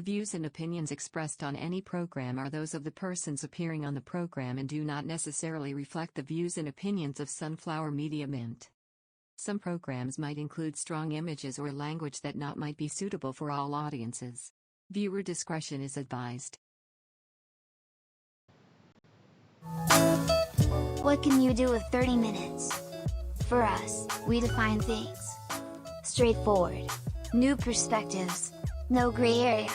The views and opinions expressed on any program are those of the persons appearing on the program and do not necessarily reflect the views and opinions of Sunflower Media Mint. Some programs might include strong images or language that might be suitable for all audiences. Viewer discretion is advised. What can you do with 30 minutes? For us, we define things. Straightforward. New perspectives. No gray area.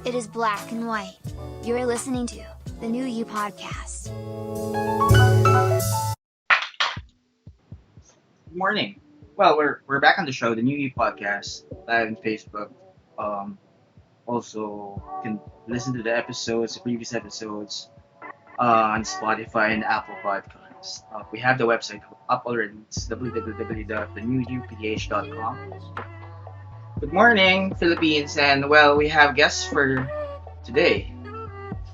It is black and white. You're listening to the New You Podcast. Good morning. Well, we're back on the show, the New You Podcast, live on Facebook. Also, you can listen to the episodes, the previous episodes, on Spotify and Apple Podcasts. We have the website up already. It's www.thenewuph.com. Good morning, Philippines, and well, we have guests for today.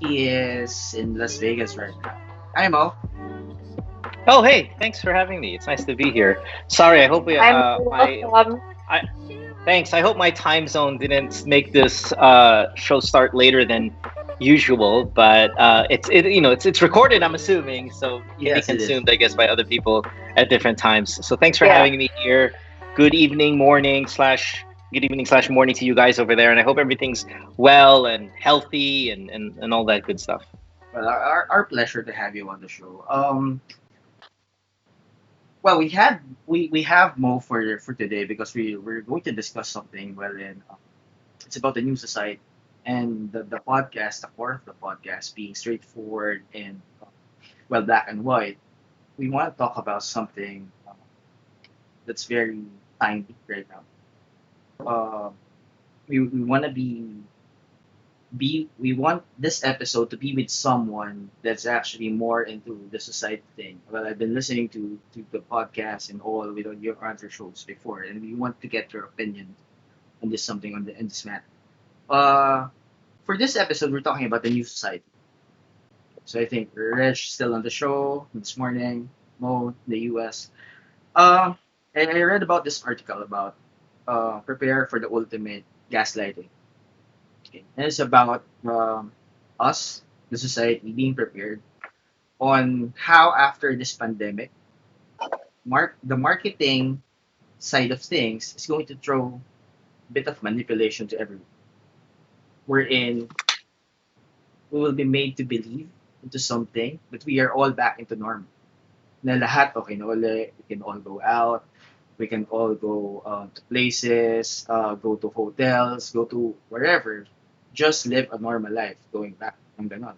He is in Las Vegas right now. Hi, Mo. Oh, hey! Thanks for having me. It's nice to be here. Sorry, I hope thanks. I hope my time zone didn't make this show start later than usual, but it's recorded. I'm assuming, so it can be consumed, I guess, by other people at different times. So thanks for having me here. Good evening, morning / good evening / morning to you guys over there, and I hope everything's well and healthy and all that good stuff. Well, our pleasure to have you on the show. Well, we have Mo for today because we're going to discuss something. It's about the new society and the podcast, the core of the podcast being straightforward and black and white. We want to talk about something that's very timely right now. We want to we want this episode to be with someone that's actually more into the society thing. Well, I've been listening to the podcast and all with your other shows before, and we want to get your opinion on this in this matter. For this episode, we're talking about the new society. So I think Reg still on the show this morning, Mo in the US. And I read about this article about prepare for the ultimate gaslighting. Okay. And it's about us, the society, being prepared on how after this pandemic, the marketing side of things is going to throw a bit of manipulation to everyone. Wherein we will be made to believe into something, but we are all back into normal. Na lahat okay na uli, we can all go out, we can all go to places, go to hotels, go to wherever, just live a normal life, going back ng ganon.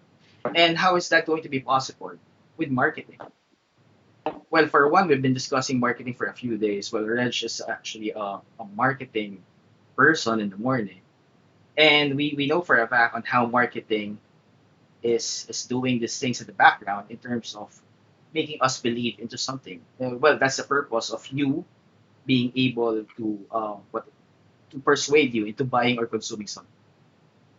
And how is that going to be possible? With marketing. Well, for one, we've been discussing marketing for a few days. Well, Reg is actually a marketing person in the morning. And we know for a fact on how marketing is doing these things in the background in terms of making us believe into something. Well, that's the purpose of you being able to to persuade you into buying or consuming something.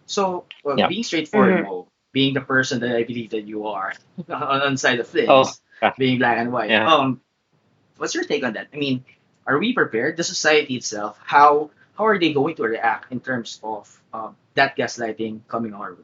So, being straightforward, Mo, being the person that I believe that you are on side of things, being black and white. What's your take on that? I mean, are we prepared? The society itself, how are they going to react in terms of that gaslighting coming our way?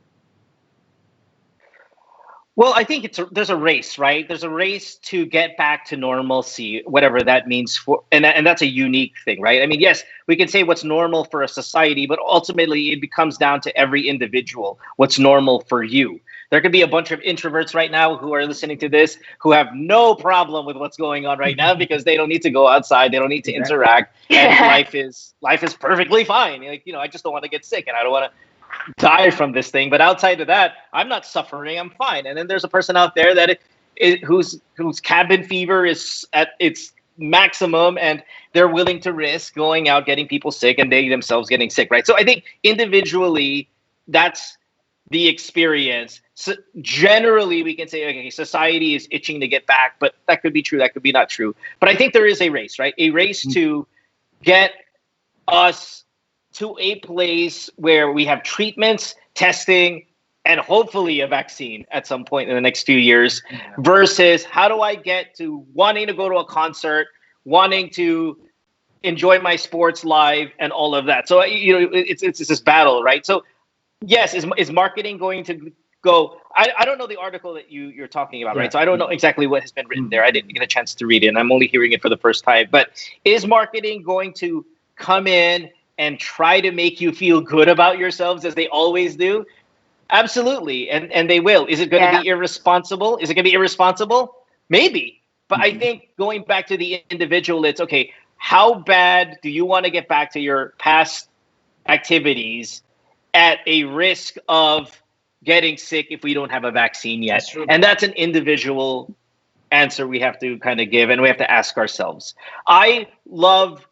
Well, I think there's a race, right? There's a race to get back to normalcy, whatever that means and that's a unique thing, right? I mean, yes, we can say what's normal for a society, but ultimately it becomes down to every individual, what's normal for you. There could be a bunch of introverts right now who are listening to this who have no problem with what's going on right now because they don't need to go outside, they don't need to interact, and life is perfectly fine. Like, I just don't want to get sick and I don't want to die from this thing, but outside of that, I'm not suffering. I'm fine. And then there's a person out there whose cabin fever is at its maximum, and they're willing to risk going out, getting people sick, and they themselves getting sick, right? So I think individually, that's the experience. So generally, we can say, okay, society is itching to get back, but that could be true. That could be not true. But I think there is a race, right? A race to get us to a place where we have treatments, testing, and hopefully a vaccine at some point in the next few years, versus how do I get to wanting to go to a concert, wanting to enjoy my sports live and all of that. So, it's this battle, right? So yes, is marketing going to go? I don't know the article that you're talking about, Yeah. right? So I don't know exactly what has been written there. I Mm-hmm. didn't get a chance to read it, and I'm only hearing it for the first time. But is marketing going to come in and try to make you feel good about yourselves as they always do? Absolutely, and they will. Is it going to Yeah. be irresponsible? Is it going to be irresponsible? Maybe. But I Mm-hmm. think going back to the individual, it's okay. How bad do you want to get back to your past activities at a risk of getting sick if we don't have a vaccine yet? That's true. And that's an individual answer we have to kind of give, and we have to ask ourselves. I love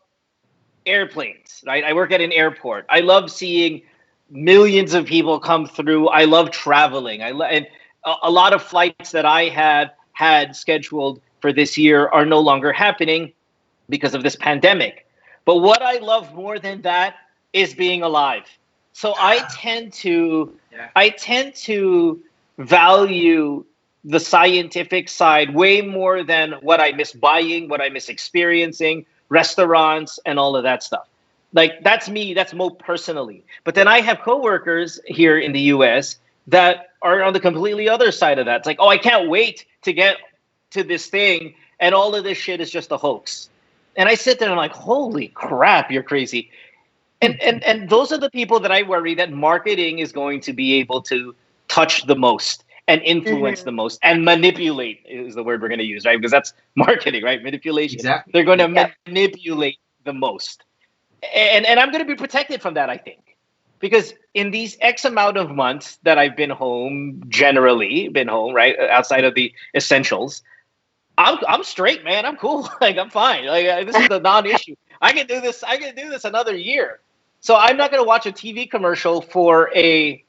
airplanes, right? I work at an airport. I love seeing millions of people come through. I love traveling. And a lot of flights that I had scheduled for this year are no longer happening because of this pandemic. But what I love more than that is being alive. So Yeah. I tend to value the scientific side way more than what I miss buying, what I miss experiencing, restaurants and all of that stuff. Like that's me, that's Mo personally. But then I have coworkers here in the US that are on the completely other side of that. It's like, oh, I can't wait to get to this thing and all of this shit is just a hoax. And I sit there and I'm like, holy crap, you're crazy. And those are the people that I worry that marketing is going to be able to touch the most and influence the most and manipulate is the word we're going to use, right? Because that's marketing, right? Manipulation. Exactly. They're going to Yeah. manipulate the most. And I'm going to be protected from that, I think. Because in these X amount of months that I've been home, generally been home, right? Outside of the essentials, I'm straight, man. I'm cool. Like I'm fine. Like this is the non-issue. I can do this. I can do this another year. So I'm not going to watch a TV commercial for a.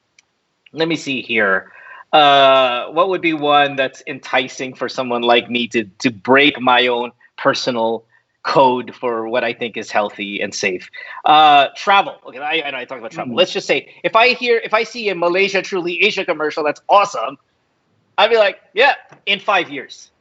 Let me see here. What would be one that's enticing for someone like me to break my own personal code for what I think is healthy and safe? Travel. Okay, I know I talked about travel. Mm. Let's just say if I see a Malaysia Truly Asia commercial that's awesome, I'd be like, yeah, in 5 years.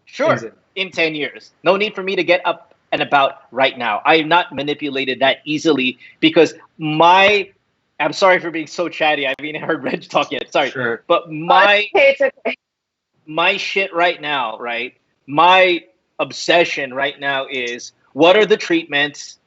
Sure, Exactly. in 10 years. No need for me to get up and about right now. I'm not manipulated that easily because I'm sorry for being so chatty. I haven't heard Reg talk yet. Sorry. Sure. But It's okay. my shit right now, right? My obsession right now is what are the treatments?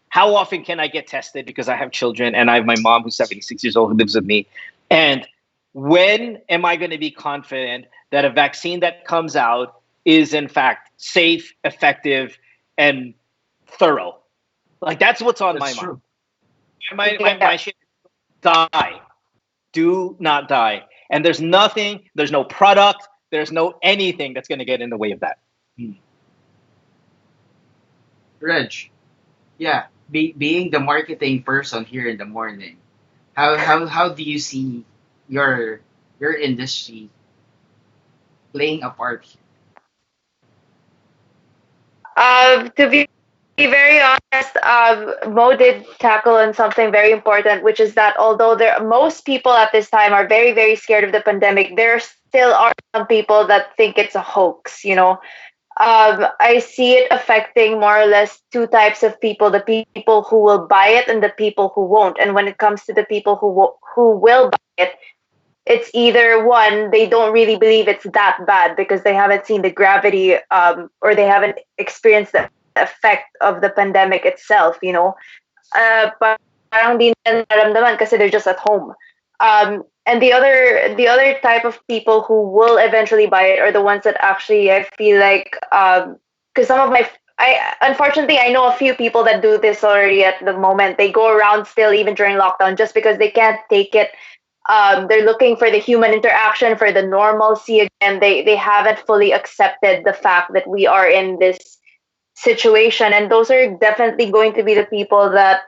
How often can I get tested because I have children and I have my mom who's 76 years old who lives with me? And when am I going to be confident that a vaccine that comes out is in fact safe, effective, and thorough? Like that's what's on my That's mind. true. My shit die. Do not die. And there's no product, there's no anything that's going to get in the way of that. Reg, yeah, being the marketing person here in the morning, how do you see your industry playing a part here? To be very honest, Mo did tackle on something very important, which is that although most people at this time are very, very scared of the pandemic, there still are some people that think it's a hoax. I see it affecting more or less two types of people: the people who will buy it and the people who won't. And when it comes to the people who will buy it, it's either one, they don't really believe it's that bad because they haven't seen the gravity, or they haven't experienced the effect of the pandemic itself. Parang di nila naramdaman kasi they're just at home. And the other type of people who will eventually buy it are the ones that actually I feel like, because unfortunately I know a few people that do this already at the moment. They go around still even during lockdown just because they can't take it. They're looking for the human interaction, for the normalcy again. They haven't fully accepted the fact that we are in this situation, and those are definitely going to be the people that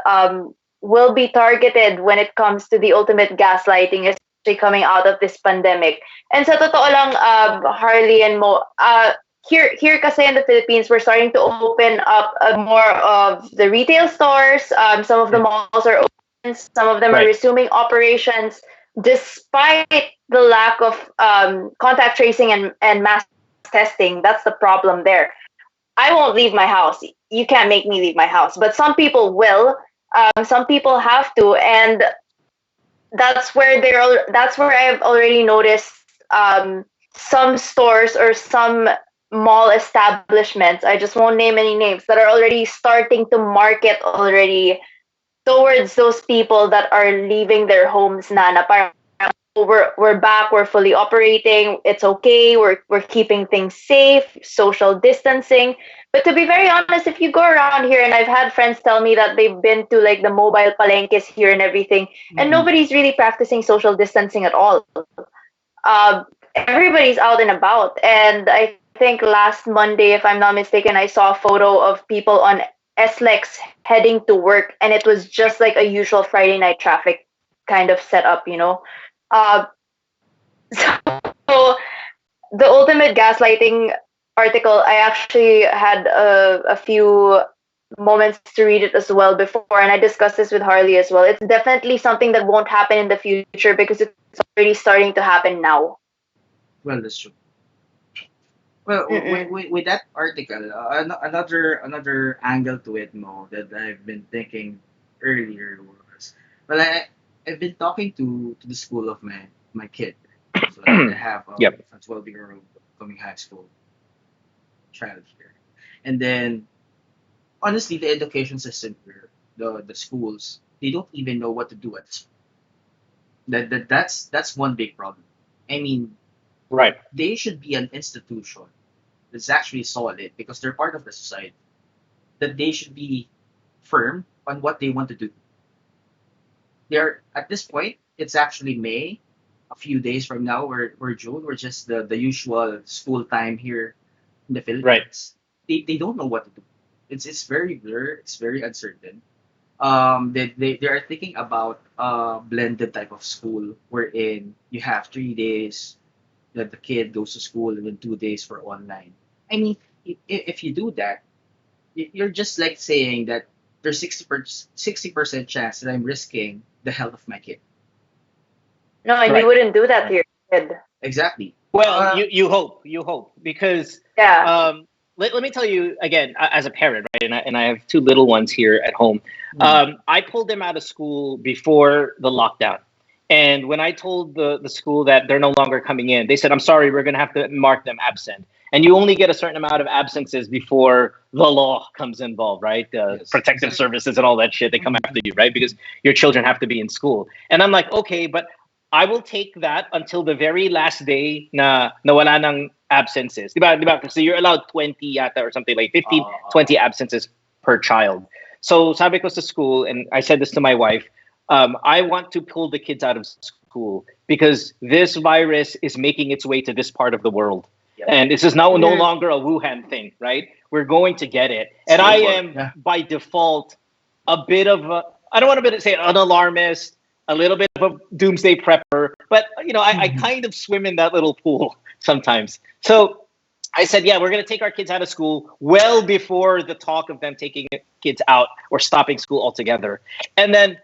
will be targeted when it comes to the ultimate gaslighting, especially coming out of this pandemic. And sa totoo lang, Harley and Mo, here kasi in the Philippines, we're starting to open up more of the retail stores. Some of the malls are open, some of them are Right. resuming operations, despite the lack of contact tracing and mass testing. That's the problem there. I won't leave my house. You can't make me leave my house. But some people will. Some people have to. And that's where I've already noticed some stores or some mall establishments, I just won't name any names, that are already starting to market already towards those people that are leaving their homes na parang, "Oh, we're back, we're fully operating, it's okay, we're keeping things safe, social distancing." But to be very honest, if you go around here, and I've had friends tell me that they've been to like the mobile palenques here and everything, and Mm-hmm. nobody's really practicing social distancing at all. Everybody's out and about. And I think last Monday, if I'm not mistaken, I saw a photo of people on SLEX heading to work, and it was just like a usual Friday night traffic kind of setup, you know. Uh, so the ultimate gaslighting article, I actually had a few moments to read it as well before, and I discussed this with Harley as well. It's definitely something that won't happen in the future because it's already starting to happen now. Well, that's true. Well, Mm-mm. with that article, another angle to it, no, that I've been thinking earlier was, well, I've been talking to the school of my kid. So I have Yep. a 12-year-old coming high school child here, and then honestly, the education system here, the schools, they don't even know what to do at this. That's one big problem. I mean, Right. they should be an institution that's actually solid because they're part of the society. That they should be firm on what they want to do. They're at this point, it's actually May, a few days from now, we're June, we're just the usual school time here in the Right. Philippines. They don't know what to do. It's very blur, it's very uncertain. They are thinking about a blended type of school wherein you have 3 days that the kid goes to school and then 2 days for online. I mean, if you do that, you're just like saying that there's 60% chance that I'm risking the health of my kid. No, and you Right. wouldn't do that to Right. your kid. Exactly. Well, you hope because Yeah. um, let me tell you again as a parent, right? And I have two little ones here at home. Mm, I pulled them out of school before the lockdown, and when I told the school that they're no longer coming in, they said, "I'm sorry, we're going to have to mark them absent." And you only get a certain amount of absences before the law comes involved, right? yes, Protective exactly. services and all that shit. They come Mhm. after you, right? Because your children have to be in school. And I'm like, okay, but I will take that until the very last day na nawala ng absences. Diba? So you're allowed 20 yata or something like 15, Uh, 20 absences per child. So sabi ko sa school, and I said this to my wife, I want to pull the kids out of school because this virus is making its way to this part of the world. yep. And this is now no Mhm. longer a Wuhan thing, right? We're going to get it. And I Straightforward. am Yeah. by default a bit of a, I don't want to say an alarmist, a little bit of a doomsday prepper, but I Mhm. kind of swim in that little pool sometimes. So I said, yeah, we're going to take our kids out of school well before the talk of them taking kids out or stopping school altogether. And then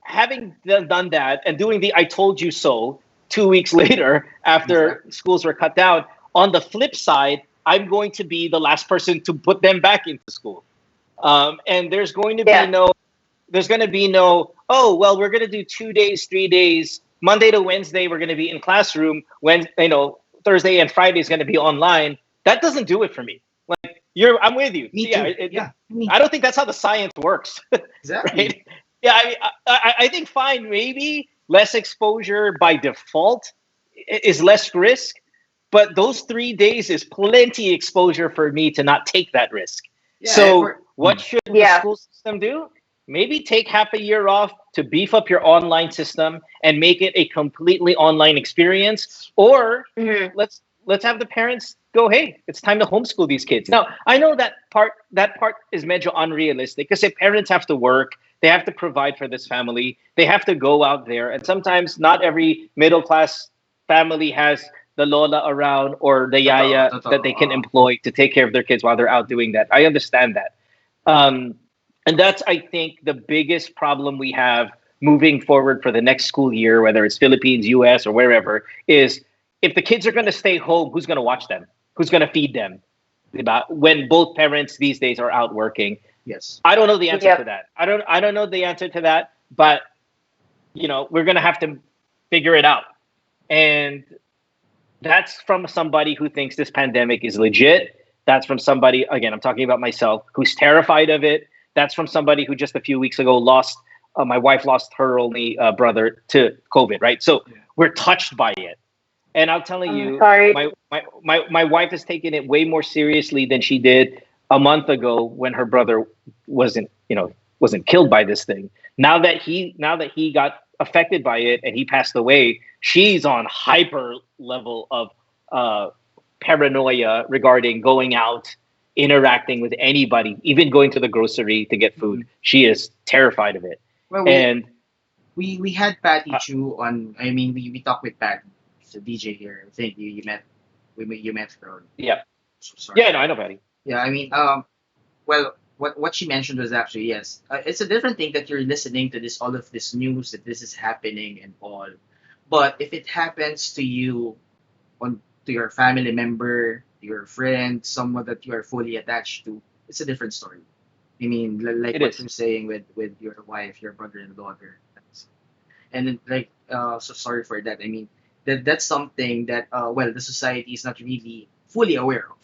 having done that and doing the I told you so 2 weeks later after Exactly. schools were cut down, on the flip side, I'm going to be the last person to put them back into school. And Yeah. there's going to be no, oh, well, we're going to do 2 days, 3 days, Monday to Wednesday, we're going to be in classroom. When, Thursday and Friday is going to be online. That doesn't do it for me. Like, I'm with you. Me Yeah, too. Yeah. Me. I don't think that's how the science works. Exactly. Right? Yeah, I think fine, maybe less exposure by default is less risk, but those 3 days is plenty exposure for me to not take that risk. Yeah. So, what should the Yeah. school system do? Maybe take half a year off to beef up your online system and make it a completely online experience, or Mhm. let's have the parents go, hey, it's time to homeschool these kids. Now, I know that part is medyo unrealistic because parents have to work, they have to provide for this family, they have to go out there, and sometimes not every middle class family has the lola around or the Totoo. yaya that Totoo. they can employ to take care of their kids while they're out doing that. I understand that. Um, and that's, I think, the biggest problem we have moving forward for the next school year, whether it's Philippines, US, or wherever, is if the kids are going to stay home, who's going to watch them? Who's going to feed them? Diba? When both parents these days are out working. Yes. I don't know the answer to Yep. that. I don't know the answer to that, but we're gonna have to figure it out. And that's from somebody who thinks this pandemic is legit. That's from somebody, again, I'm talking about myself, who's terrified of it. That's from somebody who just a few weeks ago lost, my wife lost her only brother to COVID, right? So Yeah. we're touched by it. And I'm telling I'm you, sorry. my wife has taken it way more seriously than she did a month ago when her brother wasn't, wasn't killed by this thing. Now that he got affected by it and he passed away, she's on hyper level of uh, paranoia regarding going out, interacting with anybody, even going to the grocery to get food. Mhm. She is terrified of it. Well, And we had Patty uh, Chu on. I mean, we talked with Patty. It's a DJ here. I think you met her. yeah, So sorry. yeah, no, I know, Patty. Yeah, I mean, well, what she mentioned was actually yes. It's a different thing that you're listening to this all of this news that this is happening and all, but if it happens to you on to your family member, your friend, someone that you are fully attached to, it's a different story. I mean, like It what is. you're saying with your wife, your brother and daughter. And then, like, so sorry for that. I mean, that's something that well, the society is not really fully aware of.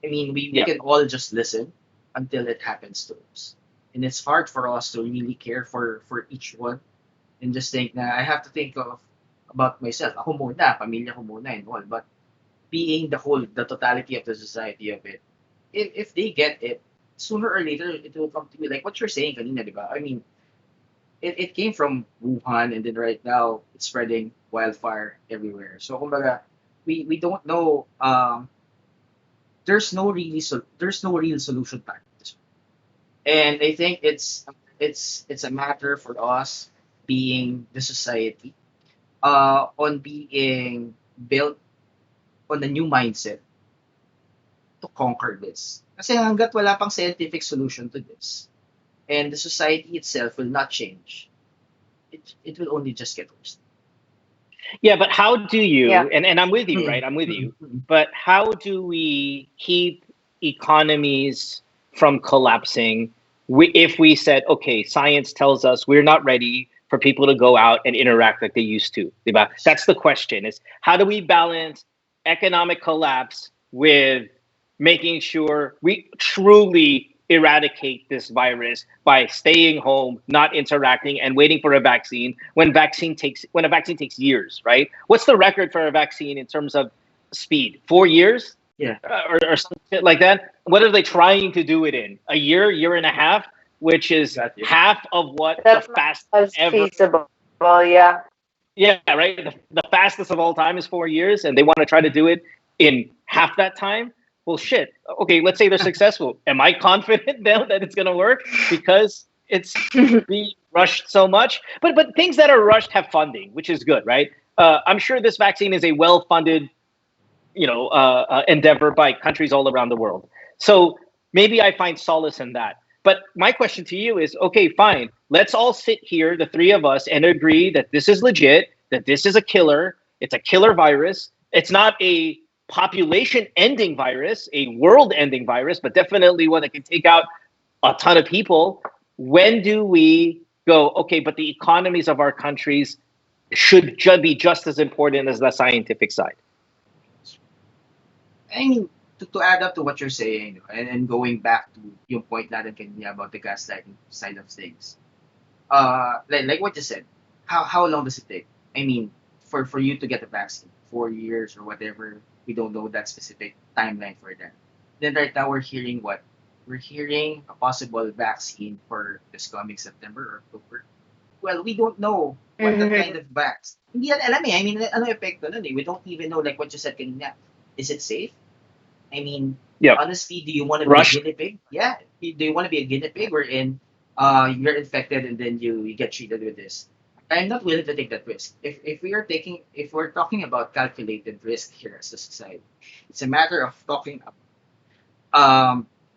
I mean, we Yeah, can all just listen until it happens to us. And it's hard for us to really care for each one and just think na I have to think of about myself. Ako muna, pamilya ko muna and all. But being the totality of the society of it, if they get it, sooner or later it will come to you. Like what you're saying kanina, di ba? I mean, it came from Wuhan and then right now it's spreading wildfire everywhere. So kumbaga, we don't know there's no real solution to this. And I think it's a matter for us being the society on being built on a new mindset to conquer this. Kasi hanggat wala pang scientific solution to this and the society itself will not change, it will only just get worse. yeah, but how do Yeah. you? And I'm with you, Mm, right? I'm with mm, you. mm. But how do we keep economies from collapsing? If we said, okay, science tells us we're not ready for people to go out and interact like they used to. Diba? That's the question: is how do we balance economic collapse with making sure we truly eradicate this virus by staying home, not interacting, and waiting for a vaccine when a vaccine takes years, right? What's the record for a vaccine in terms of speed? 4 years, Yeah, or some shit like that. What are they trying to do it in a year, year and a half, which is exactly. half of what the That's not fastest as ever. feasible. Yeah. Yeah, right. The fastest of all time is 4 years, and they want to try to do it in half that time. Well, shit. Okay, let's say they're successful. Am I confident now that it's going to work because it's being rushed so much? But things that are rushed have funding, which is good, right? I'm sure this vaccine is a well funded endeavor by countries all around the world. So maybe I find solace in that. But my question to you is, okay, fine. Let's all sit here, the three of us, and agree that this is legit, that this is a killer. It's a killer virus. It's not a population ending virus, a world ending virus, but definitely one that can take out a ton of people. When do we go, okay, but the economies of our countries should be just as important as the scientific side? I mean, to add up to what you're saying, no, and going back to yung point natin kanina about the gaslighting side of things, like what you said, how long does it take? I mean, for you to get a vaccine, 4 years or whatever, we don't know that specific timeline for that. Then right now we're hearing what? We're hearing a possible vaccine for this coming September or October. Well, we don't know what that kind Mhm. of vax. Hindi natin alam eh. I mean, ano epekto nun eh. We don't even know, like what you said kanina. Is it safe? I mean, Yeah, honestly, do you want to be a rushed. guinea pig? Yeah. Do you want to be a guinea pig wherein you're infected and then you get treated with this? I'm not willing to take that risk. If we're talking about calculated risk here as a society, it's a matter of talking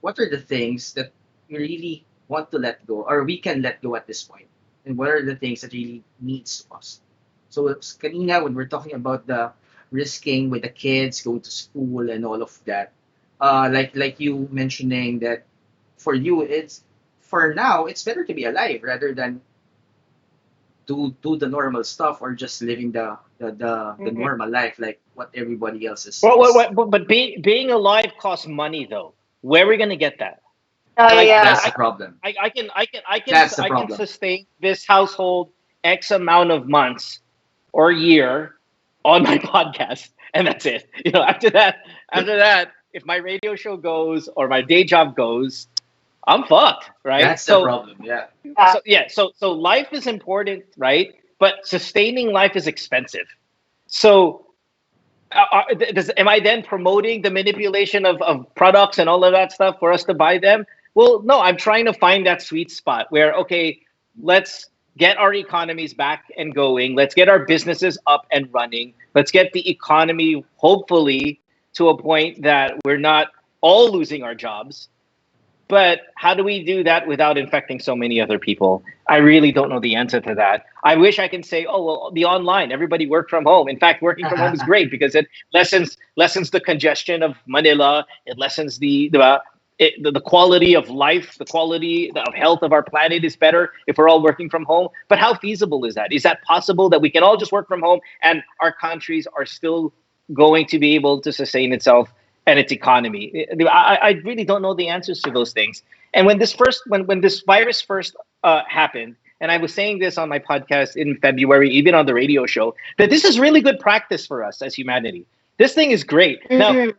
what are the things that we really want to let go or we can let go at this point, and what are the things that really needs us. So kanina when we're talking about the risking with the kids going to school and all of that, like you mentioning that for you it's for now it's better to be alive rather than do the normal stuff, or just living the Mhm. normal life like what everybody else Well, is. but being alive costs money, though. Where are we gonna get that? Oh Like That's yeah. the problem. That's the I can problem. sustain this household X amount of months or year on my podcast, and that's it. After that, if my radio show goes or my day job goes, I'm fucked, right? That's the problem. Yeah. Yeah. So life is important, right? But sustaining life is expensive. So am I then promoting the manipulation of products and all of that stuff for us to buy them? Well, no, I'm trying to find that sweet spot where, okay, let's get our economies back and going. Let's get our businesses up and running. Let's get the economy, hopefully, to a point that we're not all losing our jobs. But how do we do that without infecting so many other people? I really don't know the answer to that. I wish I can say, oh well, the online, everybody work from home. In fact, working from home is great because it lessens the congestion of Manila. It lessens the quality of life, the quality of health of our planet is better if we're all working from home. But how feasible is that? Is that possible that we can all just work from home and our countries are still going to be able to sustain itself and its economy? I really don't know the answers to those things. And when this virus first happened, and I was saying this on my podcast in February, even on the radio show, that this is really good practice for us as humanity. This thing is great. Now, Mhm.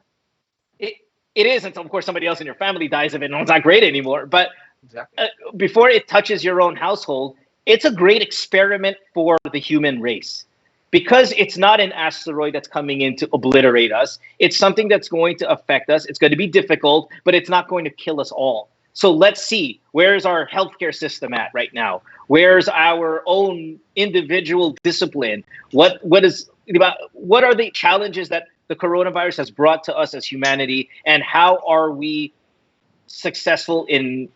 it is until, of course, somebody else in your family dies of it, and it's not great anymore. But Exactly. before it touches your own household, it's a great experiment for the human race. Because it's not an asteroid that's coming in to obliterate us, it's something that's going to affect us. It's going to be difficult, but it's not going to kill us all. So let's see, where's our healthcare system at right now? Where's our own individual discipline? What are the challenges that the coronavirus has brought to us as humanity, and how are we successful in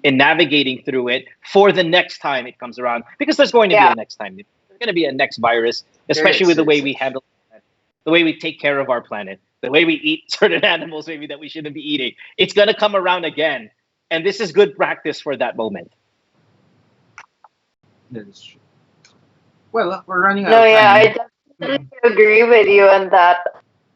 navigating through it for the next time it comes around? Because there's going to be Yeah. a next time. There's going to be a next virus, There especially is. with the There way is. we handle it, the way we take care of our planet, the way we eat certain animals maybe that we shouldn't be eating. It's going to come around again, and this is good practice for that moment. That is true. Well, we're running out No, of yeah, I time. definitely agree with you on that.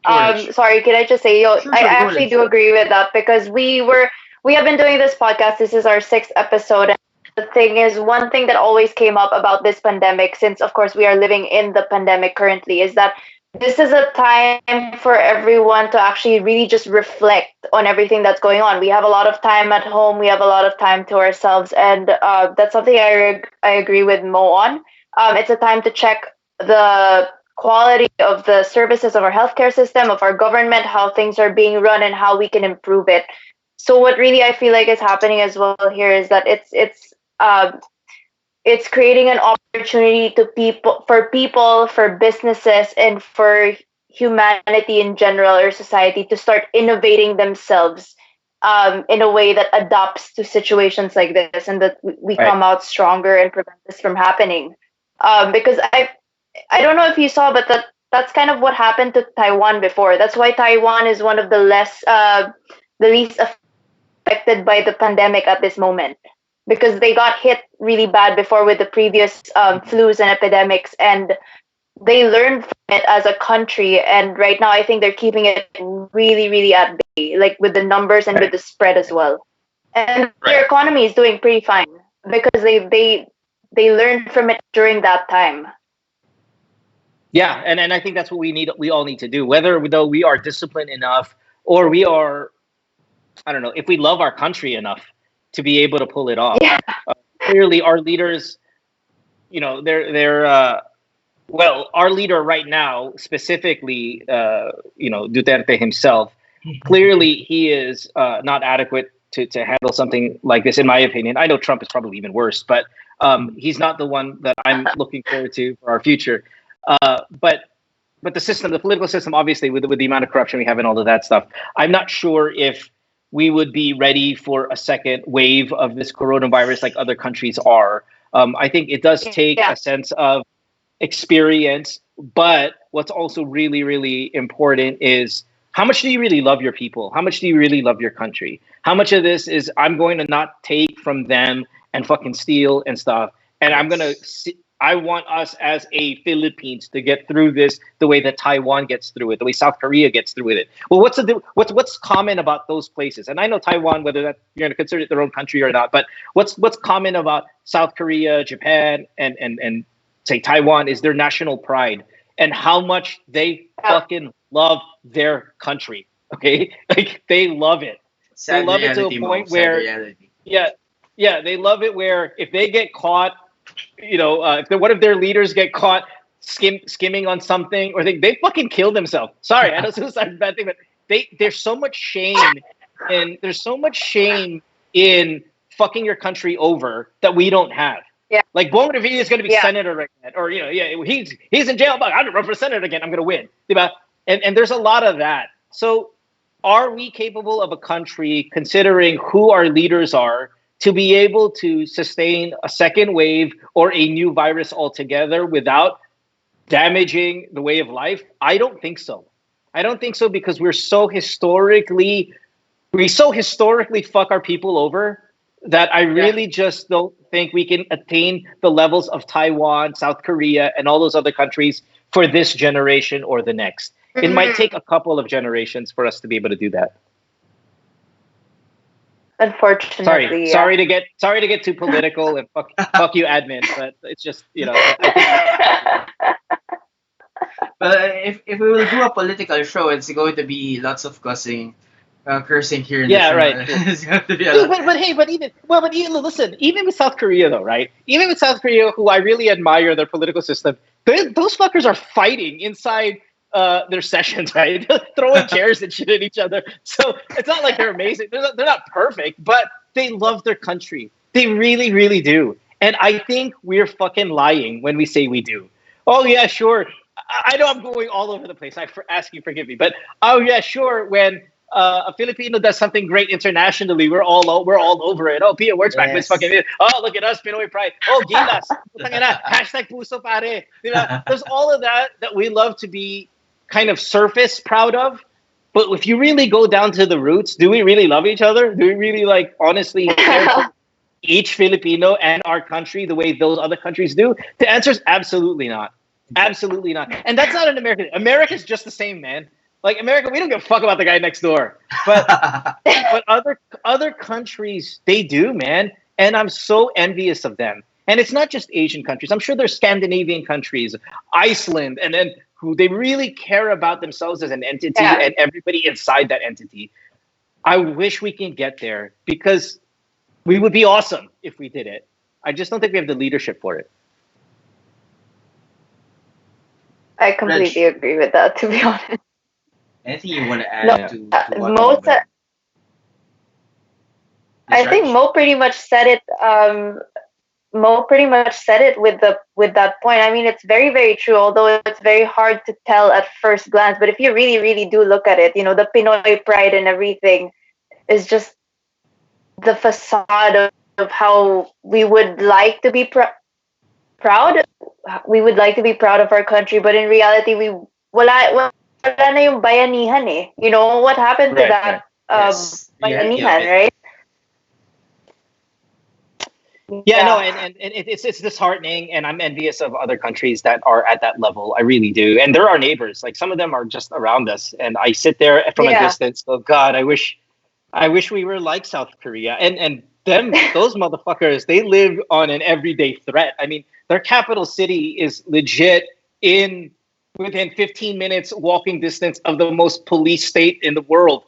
George. Sorry, can I just say, Sure, I sure, go actually ahead. do agree with that because we have been doing this podcast. This is our sixth episode. And the thing is, one thing that always came up about this pandemic, since of course we are living in the pandemic currently, is that this is a time for everyone to actually really just reflect on everything that's going on. We have a lot of time at home. We have a lot of time to ourselves, and that's something I agree with Mo on. It's a time to check the quality of the services of our healthcare system, of our government, how things are being run, and how we can improve it. So what really I feel like is happening as well here is that it's creating an opportunity to people, for businesses, and for humanity in general or society to start innovating themselves in a way that adapts to situations like this, and that we Right. come out stronger and prevent this from happening. Because I don't know if you saw, but that's kind of what happened to Taiwan before. That's why Taiwan is one of the least affected by the pandemic at this moment, because they got hit really bad before with the previous flus and epidemics, and they learned from it as a country. And right now, I think they're keeping it really, really at bay, like with the numbers and with Right. the spread as well. And their Right. economy is doing pretty fine because they learned from it during that time. Yeah, and I think that's what we all need to do, whether though we are disciplined enough or we are, I don't know, if we love our country enough to be able to pull it off. Yeah. Clearly our leaders, they're well, our leader right now, specifically, Duterte himself, clearly he is not adequate to handle something like this, in my opinion. I know Trump is probably even worse, but he's not the one that I'm looking forward to for our future. But the system, the political system, obviously, with the amount of corruption we have and all of that stuff, I'm not sure if we would be ready for a second wave of this coronavirus like other countries are. I think it does take Yeah. a sense of experience, but what's also really, really important is how much do you really love your people? How much do you really love your country? How much of this is I'm going to not take from them and fucking steal and stuff, and I'm going to I want us as a Philippines to get through this the way that Taiwan gets through it, the way South Korea gets through it. Well, what's common about those places? And I know Taiwan, whether that you're going to consider it their own country or not, but what's common about South Korea, Japan, and say Taiwan is their national pride and how much they fucking love their country. Okay, like they love it. They love it to a point where, yeah, they love it where if they get caught, if one of their leaders get caught skimming on something, or they fucking kill themselves. Sorry, I know suicide is a bad thing, but there's so much shame, and there's so much shame in fucking your country over that we don't have. Yeah. Like Bong Revilla is going to be senator again, or he's in jail, but I'm going to run for senator again. I'm going to win, diba? And there's a lot of that. So, are we capable of a country, considering who our leaders are, to be able to sustain a second wave or a new virus altogether without damaging the way of life? I don't think so. I don't think so because we so historically fuck our people over that I really just don't think we can attain the levels of Taiwan, South Korea, and all those other countries for this generation or the next. It might take a couple of generations for us to be able to do that. Unfortunately, sorry to get too political and fuck you, admin, but it's just I think. But if we will do a political show, it's going to be lots of cursing here in the show. Right. It's going to be a lot. But listen, even with South Korea though, right? Even with South Korea, who I really admire their political system, those fuckers are fighting inside their sessions, right? Throwing chairs and shit at each other. So it's not like they're amazing. They're not perfect, but they love their country. They really, really do. And I think we're fucking lying when we say we do. Oh yeah, sure. I know I'm going all over the place. I ask you, forgive me, but oh yeah, sure. When a Filipino does something great internationally, we're all over it. Oh, Pia Wurtzbach was fucking. Oh, look at us, Pinoy pride. Oh, Gilas. Hashtag puso pare. There's all of that we love to be kind of surface proud of, but if you really go down to the roots, do we really love each other? Do we really honestly care for each Filipino and our country the way those other countries do? The answer is absolutely not. Absolutely not. And that's not an American. America's just the same, man. Like America, we don't give a fuck about the guy next door. But other countries, they do, man. And I'm so envious of them. And it's not just Asian countries. I'm sure there's Scandinavian countries, Iceland, and then who they really care about themselves as an entity and everybody inside that entity. I wish we can get there because we would be awesome if we did it. I just don't think we have the leadership for it. I completely agree with that, to be honest. Anything you want to add to what Mo said? I think Mo pretty much said it. Mo pretty much said it with that point. I mean, it's very, very true, although it's very hard to tell at first glance. But if you really, really do look at it, the Pinoy pride and everything is just the facade of how we would like to be proud. We would like to be proud of our country, but in reality, wala na yung bayanihan eh. What happened to that bayanihan, right? Yeah, no, and it's disheartening, and I'm envious of other countries that are at that level. I really do, and they're our neighbors. Like some of them are just around us, and I sit there from a distance. Oh God, I wish we were like South Korea, and those motherfuckers. They live on an everyday threat. I mean, their capital city is legit within 15 minutes walking distance of the most police state in the world,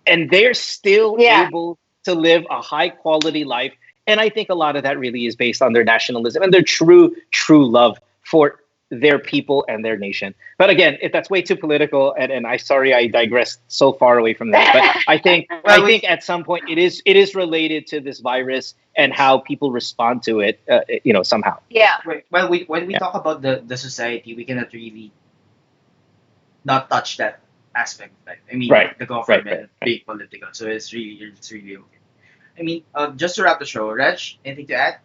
and they're still able to live a high quality life. And I think a lot of that really is based on their nationalism and their true love for their people and their nation. But again, if that's way too political, and I digressed so far away from that. But I think at some point it is related to this virus and how people respond to it, somehow. Yeah. Right. Well, when we talk about the society, we cannot really not touch that aspect. Right? I mean, the government being political, so it's really okay. I mean, just to wrap the show, Reg, anything to add?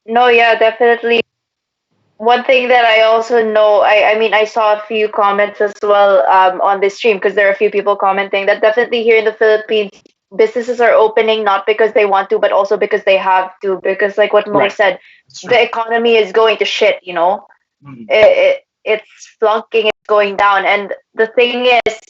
No, yeah, definitely. One thing that I also know, I mean, I saw a few comments as well on this stream because there are a few people commenting that definitely here in the Philippines, businesses are opening not because they want to, but also because they have to. Because, like what Mo Right. said, That's the right. economy is going to shit. Mm. It's flunking, it's going down. And the thing is,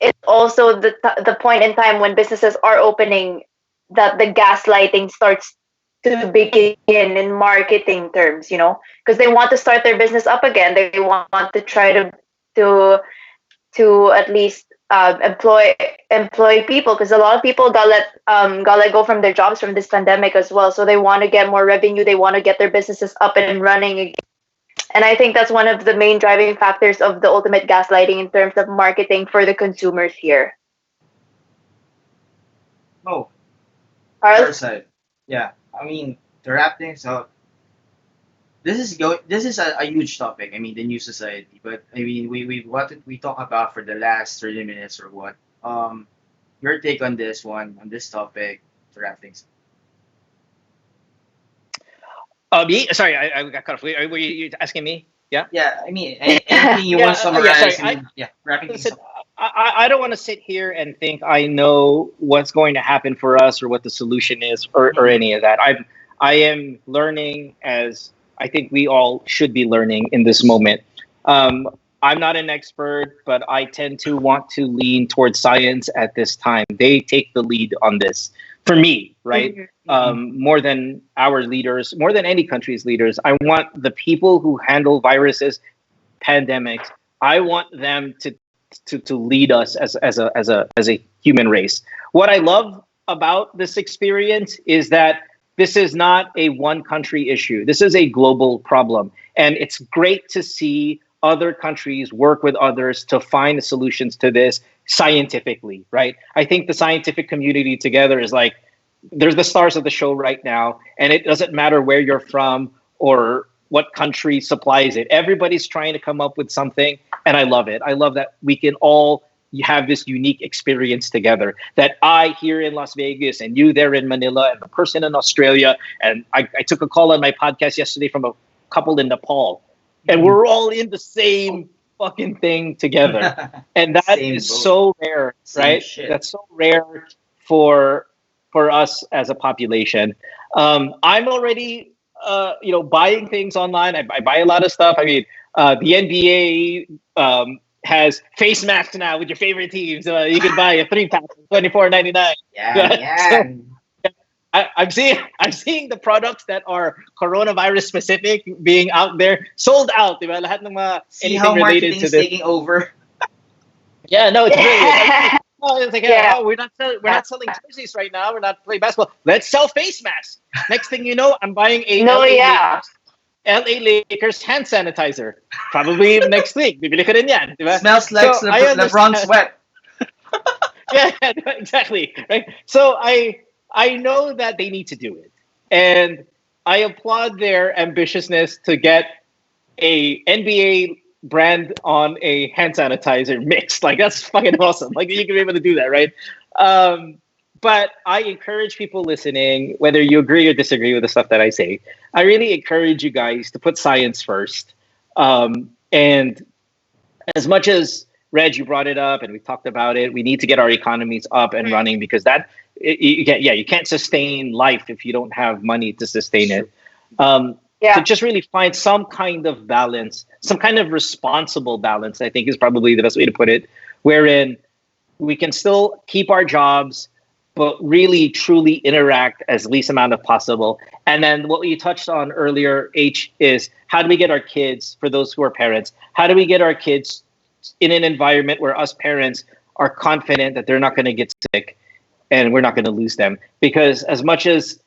it's also the point in time when businesses are opening that the gaslighting starts to begin in marketing terms, because they want to start their business up again. They want to try to at least employ people, because a lot of people got let go from their jobs from this pandemic as well. So they want to get more revenue. They want to get their businesses up and running again. And I think that's one of the main driving factors of the ultimate gaslighting in terms of marketing for the consumers here. Oh, our Carl? side. Yeah. I mean, to wrap things up, this is a huge topic. I mean, the new society. But I mean, what did we talk about for the last 30 minutes or what? Your take on this one, on this topic, to wrap things. Me? Sorry, I got cut off. Were you asking me? Yeah. Yeah, I mean, anything you want to Yeah. Yeah. Sorry. summarize and yeah, wrapping things Listen. up. I don't want to sit here and think I know what's going to happen for us or what the solution is or Mhm. any of that. I am learning as I think we all should be learning in this moment. Um, I'm not an expert, but I tend to want to lean towards science at this time. They take the lead on this for me, right? Mhm. Mhm. More than our leaders, more than any country's leaders. I want the people who handle viruses, pandemics. I want them to lead us as a human race. What I love about this experience is that this is not a one country issue. This is a global problem, and it's great to see other countries work with others to find solutions to this scientifically, right? I think the scientific community together is like there's the stars of the show right now, and it doesn't matter where you're from or what country supplies it. Everybody's trying to come up with something, and I love it. I love that we can all have this unique experience together. That I here in Las Vegas and you there in Manila and the person in Australia, and I took a call on my podcast yesterday from a couple in Nepal, and Mhm. we're all in the same fucking thing together, and that Same is boat, so rare, same right? shit. That's so rare for us as a population. I'm already, buying things online. I buy a lot of stuff. I mean, the NBA has face masks now with your favorite teams. You can buy a 3 pack for 24.99. Yan, So yan. I'm seeing the products that are coronavirus specific being out there sold out. Diba? Lahat ng mga See anything how related marketing to is this. taking over. Yeah, no, it's brilliant. It's like, Yeah. oh, we're not selling jerseys right now. We're not playing basketball. Let's sell face masks. Next thing you know, I'm buying a No, yeah. LA Lakers hand sanitizer. Probably next week. Bibili ko rin yan, di ba? Smells like So I LeBron understand. sweat. Yeah, exactly. Right. So I know that they need to do it, and I applaud their ambitiousness to get a NBA brand on a hand sanitizer mix. Like that's fucking awesome. Like you can be able to do that, right? Um, but I encourage people listening, whether you agree or disagree with the stuff that I say, I really encourage you guys to put science first. And as much as Reg, you brought it up, and we talked about it. We need to get our economies up and running because you can't sustain life if you don't have money to sustain Sure. it. To Yeah. just really find some kind of balance, some kind of responsible balance, I think is probably the best way to put it, wherein we can still keep our jobs, but really truly interact as least amount of possible. And then what we touched on earlier, H, is how do we get our kids, for those who are parents, how do we get our kids in an environment where us parents are confident that they're not going to get sick and we're not going to lose them? Because as much as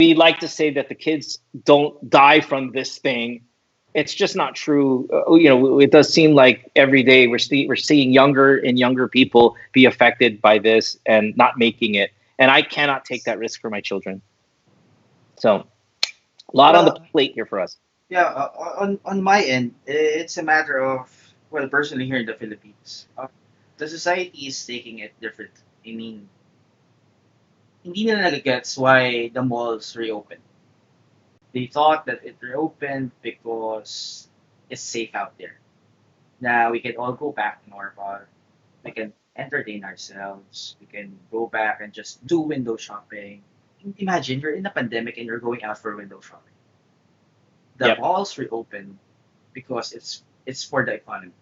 we like to say that the kids don't die from this thing, it's just not true. It does seem like every day we're seeing younger and younger people be affected by this and not making it. And I cannot take that risk for my children. So a lot on the Well, plate here for us. yeah, on my end, it's a matter of, well, personally here in the Philippines, the society is taking it different. I mean, hindi nila nagagets why the malls reopened. They thought that it reopened because it's safe out there. Now we can all go back normal. We can entertain ourselves. We can go back and just do window shopping. Imagine you're in a pandemic and you're going out for window shopping. The Yep. malls reopen because it's for the economy.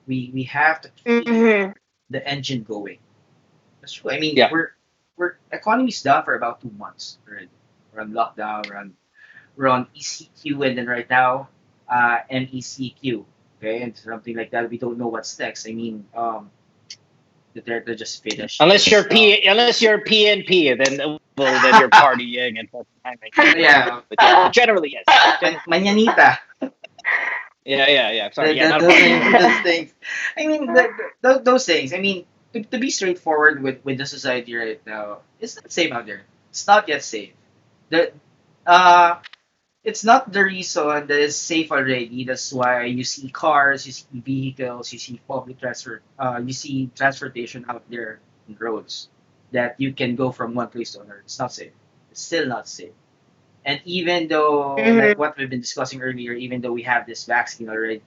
We have to keep Mm-hmm. the engine going. That's true. I mean, Yeah. we're economy's down for about 2 months already. We're on lockdown. We're on ECQ, and then right now, MECQ. Okay, and something like that. We don't know what's next. I mean, they're just finished. Unless you're PNP, then then you're partying and Yeah, But yeah, generally yes. Manyanita. Yeah. Sorry, yeah, not a Those, problem. those things. I mean, those things. I mean, to be straightforward with the society right now, it's not safe out there. It's not yet safe. The uh, it's not the reason that it's safe already. That's why you see cars, you see vehicles, you see you see transportation out there in roads that you can go from one place to another. It's not safe. It's still not safe. And even though, like Mm-hmm. what we've been discussing earlier, even though we have this vaccine already,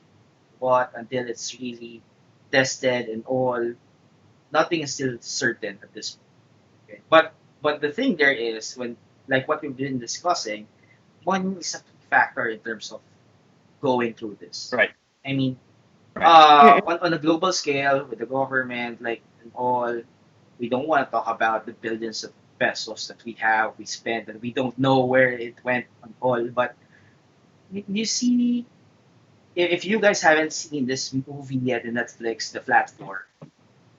but until it's really tested and all, nothing is still certain at this point. Okay? But the thing there is when, like what we've been discussing, money is a key factor in terms of going through this. Right. I mean, Right. on a global scale with the government, like and all, we don't want to talk about the billions of pesos that we spent, and we don't know where it went and all. But you see, if you guys haven't seen this movie yet in Netflix, The Flat Floor,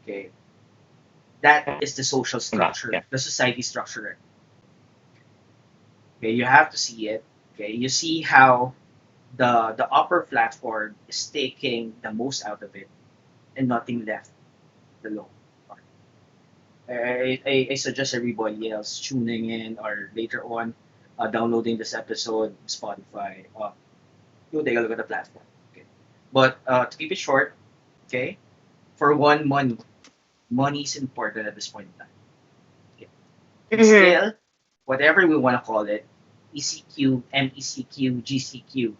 okay, that is the social structure, Yeah. the society structure. Okay, you have to see it. Okay, you see how the upper platform is taking the most out of it and nothing left the lower part. I suggest everybody else tuning in or later on downloading this episode on Spotify. Go take a look at the platform. Okay, but to keep it short, okay, for one, money is important at this point in time. Okay. And Mm-hmm. still, whatever we want to call it, ECQ, MECQ, GCQ,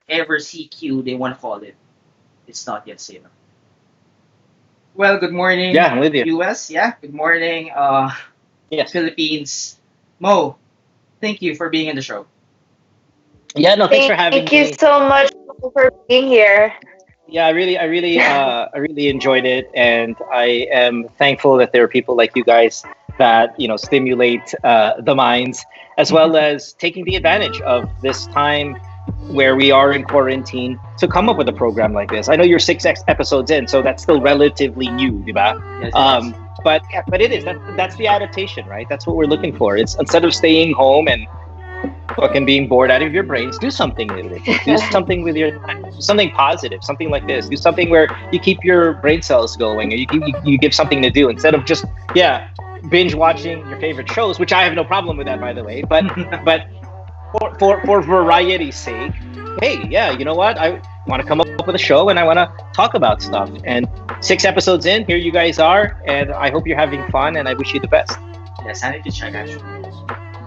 whatever CQ they want to call it, it's not yet safe. Well, good morning, Yeah, I'm with you. US. Yeah, good morning, Yes. Philippines. Mo, thank you for being in the show. Yeah, no, thanks for having Thank you me. so much for being here. Yeah, I really enjoyed it, and I am thankful that there are people like you guys that stimulate the minds, as well as taking the advantage of this time where we are in quarantine to come up with a program like this. I know you're six episodes in, so that's still relatively new, diba? Yes, But yeah, but it is that's the adaptation, right? That's what we're looking for. It's instead of staying home and fucking being bored out of your brains, do something with it. Do something with your something positive, something like this. Do something where you keep your brain cells going, or you give something to do instead of just binge watching your favorite shows, which I have no problem with that, by the way. But for variety's sake, hey, yeah, you know what? I want to come up with a show and I want to talk about stuff. And 6 episodes in, here you guys are, and I hope you're having fun, and I wish you the best. yeah, sanity check actually.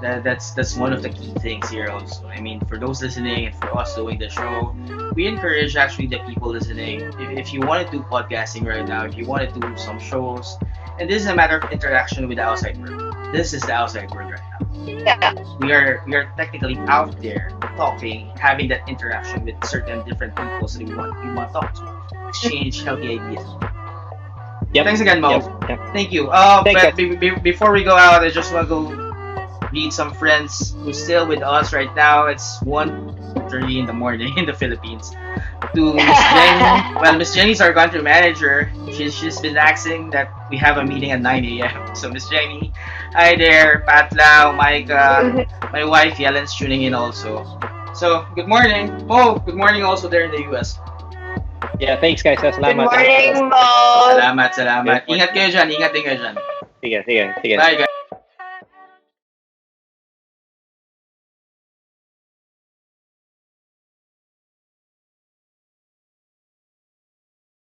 That's one of the key things here also. I mean, for those listening and for us doing the show, we encourage actually the people listening. If you want to do podcasting right now, if you want to do some shows, and this is a matter of interaction with the outside world. This is the outside world right now. Yeah. We are technically out there talking, having that interaction with certain different people that we want to talk to, exchange healthy ideas. Yep. Thanks again, Mo. Yep. Thank you. Thanks, But guys. before we go out, I just want to go meet some friends who's still with us right now. It's 1:30 in the morning in the Philippines. To Miss Jenny. Well, Miss Jenny's our country manager. She's been asking that we have a meeting at 9 a.m. So Miss Jenny, hi there. Pat Lau, Micah, my wife Yelen's tuning in also. So good morning. Oh, good morning also there in the US. Yeah, thanks guys. Good Salamat. morning, Mo. Salamat. Ingat kayo dyan. Sige. Bye guys.